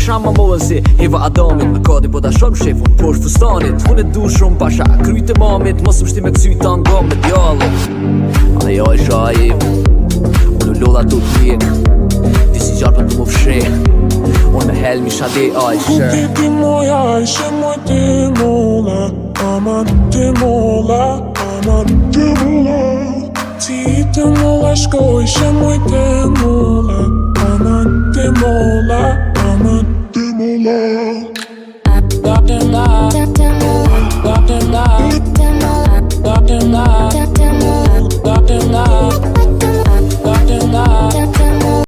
Shama mohen si Eva Adamit Me kadi po ta shom shefun posh fustanit Unë e du shumë pasha kryt e mamit Mos më shti me kësyta nga me djallit Ale ja isha im Unë u lodha të t'mjek Ti si gjarë për të më fshe Unë me helmi shade a ishe Ti moja ishe moj ti mola Aman ti mola Aman ti mola Ti të mola shko ishe moj ti mola